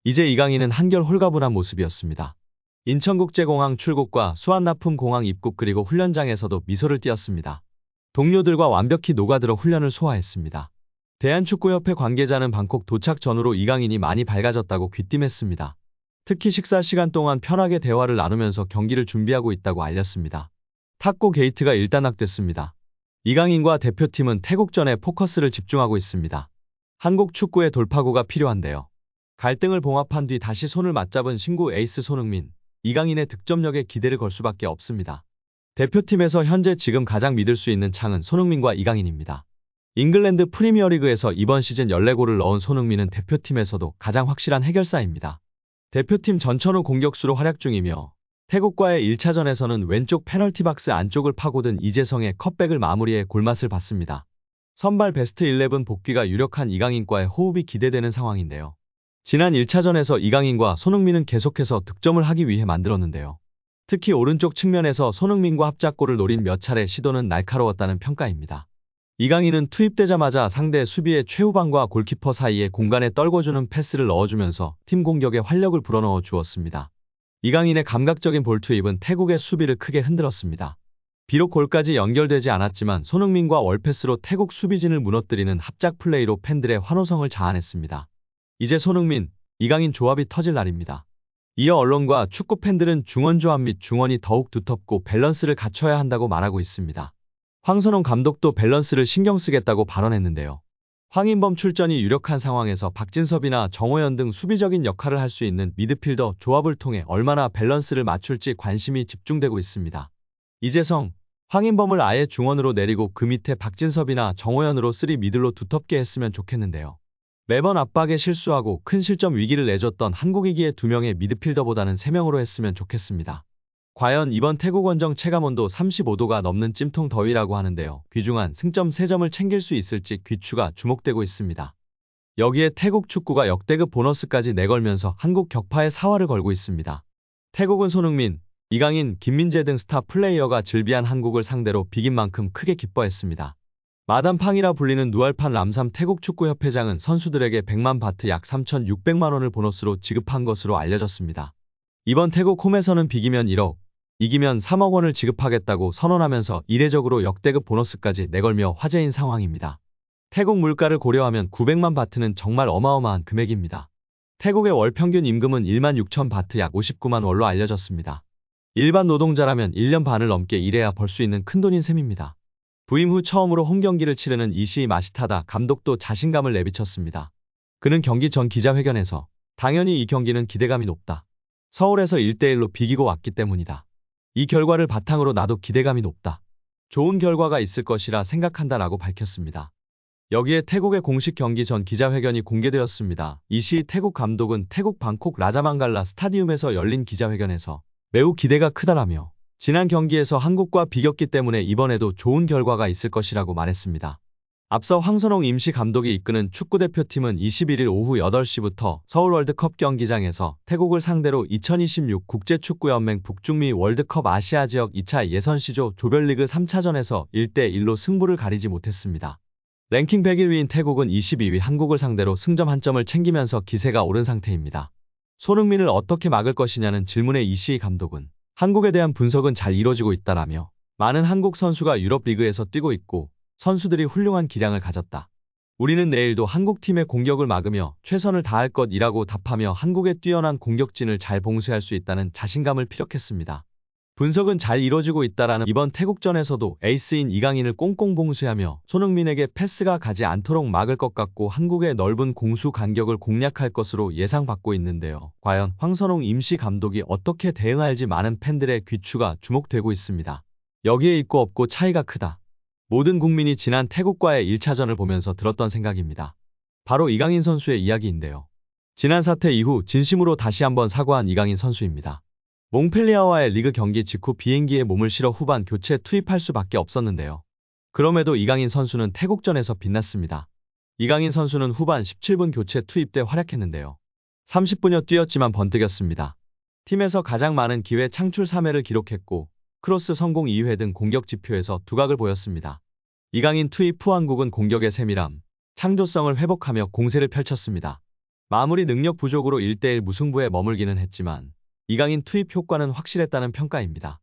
이제 이강인은 한결 홀가분한 모습이었습니다. 인천국제공항 출국과 수완납품공항 입국 그리고 훈련장에서도 미소를 띄었습니다. 동료들과 완벽히 녹아들어 훈련을 소화했습니다. 대한축구협회 관계자는 방콕 도착 전후로 이강인이 많이 밝아졌다고 귀띔했습니다. 특히 식사 시간 동안 편하게 대화를 나누면서 경기를 준비하고 있다고 알렸습니다. 탁구 게이트가 일단락됐습니다. 이강인과 대표팀은 태국전에 포커스를 집중하고 있습니다. 한국 축구의 돌파구가 필요한데요. 갈등을 봉합한 뒤 다시 손을 맞잡은 신구 에이스 손흥민, 이강인의 득점력에 기대를 걸 수밖에 없습니다. 대표팀에서 현재 지금 가장 믿을 수 있는 창은 손흥민과 이강인입니다. 잉글랜드 프리미어리그에서 이번 시즌 14골을 넣은 손흥민은 대표팀에서도 가장 확실한 해결사입니다. 대표팀 전천후 공격수로 활약 중이며 태국과의 1차전에서는 왼쪽 페널티 박스 안쪽을 파고든 이재성의 컷백을 마무리해 골맛을 봤습니다. 선발 베스트 11 복귀가 유력한 이강인과의 호흡이 기대되는 상황인데요. 지난 1차전에서 이강인과 손흥민은 계속해서 득점을 하기 위해 만들었는데요. 특히 오른쪽 측면에서 손흥민과 합작골을 노린 몇 차례 시도는 날카로웠다는 평가입니다. 이강인은 투입되자마자 상대 수비의 최후방과 골키퍼 사이에 공간에 떨궈주는 패스를 넣어주면서 팀 공격에 활력을 불어넣어 주었습니다. 이강인의 감각적인 볼 투입은 태국의 수비를 크게 흔들었습니다. 비록 골까지 연결되지 않았지만 손흥민과 월패스로 태국 수비진을 무너뜨리는 합작 플레이로 팬들의 환호성을 자아냈습니다. 이제 손흥민, 이강인 조합이 터질 날입니다. 이어 언론과 축구 팬들은 중원 조합 및 중원이 더욱 두텁고 밸런스를 갖춰야 한다고 말하고 있습니다. 황선홍 감독도 밸런스를 신경 쓰겠다고 발언했는데요. 황인범 출전이 유력한 상황에서 박진섭이나 정호연 등 수비적인 역할을 할 수 있는 미드필더 조합을 통해 얼마나 밸런스를 맞출지 관심이 집중되고 있습니다. 이재성, 황인범을 아예 중원으로 내리고 그 밑에 박진섭이나 정호연으로 3미들로 두텁게 했으면 좋겠는데요. 매번 압박에 실수하고 큰 실점 위기를 내줬던 한국이기에 2명의 미드필더보다는 3명으로 했으면 좋겠습니다. 과연 이번 태국 원정 체감온도 35도가 넘는 찜통 더위라고 하는데요. 귀중한 승점 3점을 챙길 수 있을지 귀추가 주목되고 있습니다. 여기에 태국 축구가 역대급 보너스까지 내걸면서 한국 격파에 사활을 걸고 있습니다. 태국은 손흥민, 이강인, 김민재 등 스타 플레이어가 즐비한 한국을 상대로 비긴 만큼 크게 기뻐했습니다. 마담팡이라 불리는 누알판 람삼 태국축구협회장은 선수들에게 100만 바트 약 3,600만 원을 보너스로 지급한 것으로 알려졌습니다. 이번 태국 홈에서는 비기면 1억, 이기면 3억 원을 지급하겠다고 선언하면서 이례적으로 역대급 보너스까지 내걸며 화제인 상황입니다. 태국 물가를 고려하면 900만 바트는 정말 어마어마한 금액입니다. 태국의 월 평균 임금은 1만 6천 바트 약 59만 원로 알려졌습니다. 일반 노동자라면 1년 반을 넘게 일해야 벌 수 있는 큰돈인 셈입니다. 부임 후 처음으로 홈경기를 치르는 이시이 마시타다 감독도 자신감을 내비쳤습니다. 그는 경기 전 기자회견에서 당연히 이 경기는 기대감이 높다. 서울에서 1대1로 비기고 왔기 때문이다. 이 결과를 바탕으로 나도 기대감이 높다. 좋은 결과가 있을 것이라 생각한다라고 밝혔습니다. 여기에 태국의 공식 경기 전 기자회견이 공개되었습니다. 이시이 태국 감독은 태국 방콕 라자망갈라 스타디움에서 열린 기자회견에서 매우 기대가 크다라며 지난 경기에서 한국과 비겼기 때문에 이번에도 좋은 결과가 있을 것이라고 말했습니다. 앞서 황선홍 임시 감독이 이끄는 축구대표팀은 21일 오후 8시부터 서울 월드컵 경기장에서 태국을 상대로 2026 국제축구연맹 북중미 월드컵 아시아 지역 2차 예선시조 조별리그 3차전에서 1대1로 승부를 가리지 못했습니다. 랭킹 101위인 태국은 22위 한국을 상대로 승점 1점을 챙기면서 기세가 오른 상태입니다. 손흥민을 어떻게 막을 것이냐는 질문에 이시이 감독은 한국에 대한 분석은 잘 이뤄지고 있다라며 많은 한국 선수가 유럽 리그에서 뛰고 있고 선수들이 훌륭한 기량을 가졌다. 우리는 내일도 한국팀의 공격을 막으며 최선을 다할 것이라고 답하며 한국의 뛰어난 공격진을 잘 봉쇄할 수 있다는 자신감을 피력했습니다. 분석은 잘 이뤄지고 있다라는 이번 태국전에서도 에이스인 이강인을 꽁꽁 봉쇄하며 손흥민에게 패스가 가지 않도록 막을 것 같고 한국의 넓은 공수 간격을 공략할 것으로 예상받고 있는데요. 과연 황선홍 임시 감독이 어떻게 대응할지 많은 팬들의 귀추가 주목되고 있습니다. 여기에 있고 없고 차이가 크다. 모든 국민이 지난 태국과의 1차전을 보면서 들었던 생각입니다. 바로 이강인 선수의 이야기인데요. 지난 사태 이후 진심으로 다시 한번 사과한 이강인 선수입니다. 몽펠리아와의 리그 경기 직후 비행기에 몸을 실어 후반 교체 투입할 수밖에 없었는데요. 그럼에도 이강인 선수는 태국전에서 빛났습니다. 이강인 선수는 후반 17분 교체 투입돼 활약했는데요. 30분여 뛰었지만 번뜩였습니다. 팀에서 가장 많은 기회 창출 3회를 기록했고 크로스 성공 2회 등 공격 지표에서 두각을 보였습니다. 이강인 투입 후 한국은 공격의 세밀함, 창조성을 회복하며 공세를 펼쳤습니다. 마무리 능력 부족으로 1대1 무승부에 머물기는 했지만 이강인 투입 효과는 확실했다는 평가입니다.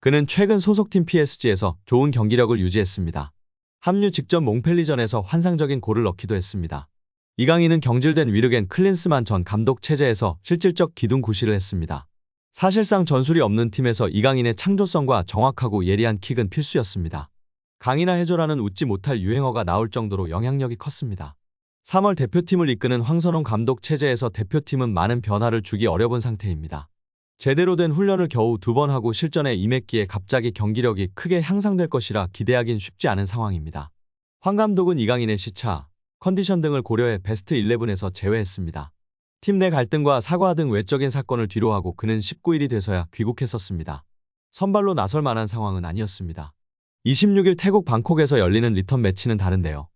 그는 최근 소속팀 PSG에서 좋은 경기력을 유지했습니다. 합류 직전 몽펠리전에서 환상적인 골을 넣기도 했습니다. 이강인은 경질된 위르겐 클린스만 전 감독 체제에서 실질적 기둥 구실을 했습니다. 사실상 전술이 없는 팀에서 이강인의 창조성과 정확하고 예리한 킥은 필수였습니다. 강인하 해줘라는 웃지 못할 유행어가 나올 정도로 영향력이 컸습니다. 3월 대표팀을 이끄는 황선홍 감독 체제에서 대표팀은 많은 변화를 주기 어려운 상태입니다. 제대로 된 훈련을 겨우 2번 하고 실전에 임했기에 갑자기 경기력이 크게 향상될 것이라 기대하긴 쉽지 않은 상황입니다. 황 감독은 이강인의 시차, 컨디션 등을 고려해 베스트 11에서 제외했습니다. 팀 내 갈등과 사과 등 외적인 사건을 뒤로하고 그는 19일이 돼서야 귀국했었습니다. 선발로 나설 만한 상황은 아니었습니다. 26일 태국 방콕에서 열리는 리턴 매치는 다른데요.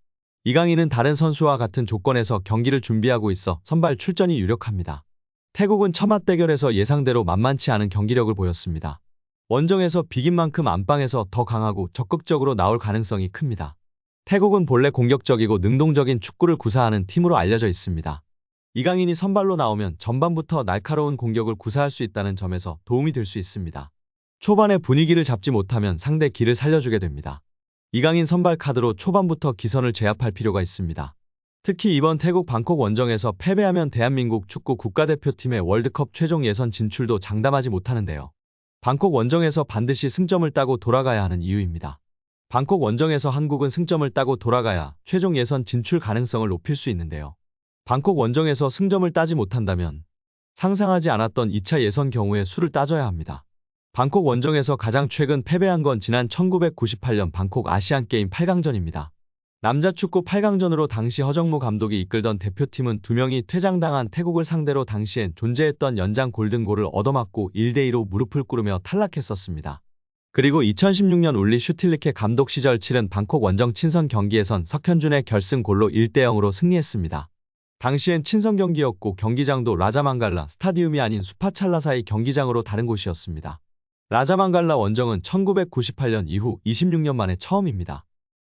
이강인은 다른 선수와 같은 조건에서 경기를 준비하고 있어 선발 출전이 유력합니다. 태국은 첫 맞대결에서 예상대로 만만치 않은 경기력을 보였습니다. 원정에서 비긴 만큼 안방에서 더 강하고 적극적으로 나올 가능성이 큽니다. 태국은 본래 공격적이고 능동적인 축구를 구사하는 팀으로 알려져 있습니다. 이강인이 선발로 나오면 전반부터 날카로운 공격을 구사할 수 있다는 점에서 도움이 될 수 있습니다. 초반에 분위기를 잡지 못하면 상대 기를 살려주게 됩니다. 이강인 선발 카드로 초반부터 기선을 제압할 필요가 있습니다. 특히 이번 태국 방콕 원정에서 패배하면 대한민국 축구 국가대표팀의 월드컵 최종 예선 진출도 장담하지 못하는데요. 방콕 원정에서 반드시 승점을 따고 돌아가야 하는 이유입니다. 방콕 원정에서 한국은 승점을 따고 돌아가야 최종 예선 진출 가능성을 높일 수 있는데요. 방콕 원정에서 승점을 따지 못한다면 상상하지 않았던 2차 예선 경우의 수를 따져야 합니다. 방콕 원정에서 가장 최근 패배한 건 지난 1998년 방콕 아시안게임 8강전입니다. 남자 축구 8강전으로 당시 허정무 감독이 이끌던 대표팀은 2명이 퇴장당한 태국을 상대로 당시엔 존재했던 연장 골든골을 얻어맞고 1대2로 무릎을 꿇으며 탈락했었습니다. 그리고 2016년 울리 슈틸리케 감독 시절 치른 방콕 원정 친선 경기에선 석현준의 결승골로 1대0으로 승리했습니다. 당시엔 친선 경기였고 경기장도 라자망갈라 스타디움이 아닌 수파찰라사이 경기장으로 다른 곳이었습니다. 라자망갈라 원정은 1998년 이후 26년 만에 처음입니다.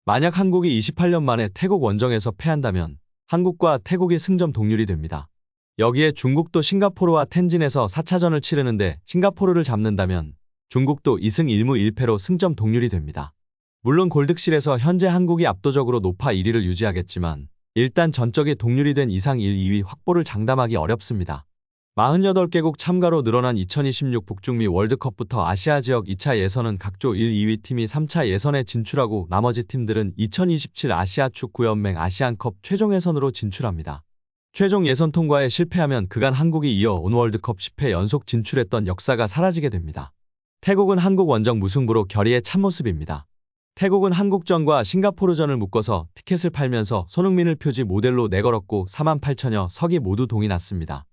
만약 한국이 28년 만에 태국 원정에서 패한다면 한국과 태국이 승점 동률이 됩니다. 여기에 중국도 싱가포르와 텐진에서 4차전을 치르는데 싱가포르를 잡는다면 중국도 2승 1무 1패로 승점 동률이 됩니다. 물론 골득실에서 현재 한국이 압도적으로 높아 1위를 유지하겠지만 일단 전적이 동률이 된 이상 1, 2위 확보를 장담하기 어렵습니다. 48개국 참가로 늘어난 2026 북중미 월드컵부터 아시아 지역 2차 예선은 각조 1, 2위 팀이 3차 예선에 진출하고 나머지 팀들은 2027 아시아 축구연맹 아시안컵 최종 예선으로 진출합니다. 최종 예선 통과에 실패하면 그간 한국이 이어 온 월드컵 10회 연속 진출했던 역사가 사라지게 됩니다. 태국은 한국 원정 무승부로 결의에 찬 모습입니다. 태국은 한국전과 싱가포르전을 묶어서 티켓을 팔면서 손흥민을 표지 모델로 내걸었고 48,000여 석이 모두 동이 났습니다.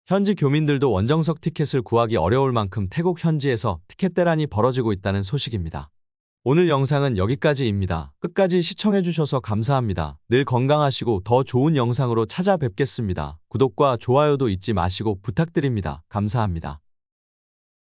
현지 교민들도 원정석 티켓을 구하기 어려울 만큼 태국 현지에서 티켓 대란이 벌어지고 있다는 소식입니다. 오늘 영상은 여기까지입니다. 끝까지 시청해주셔서 감사합니다. 늘 건강하시고 더 좋은 영상으로 찾아뵙겠습니다. 구독과 좋아요도 잊지 마시고 부탁드립니다. 감사합니다.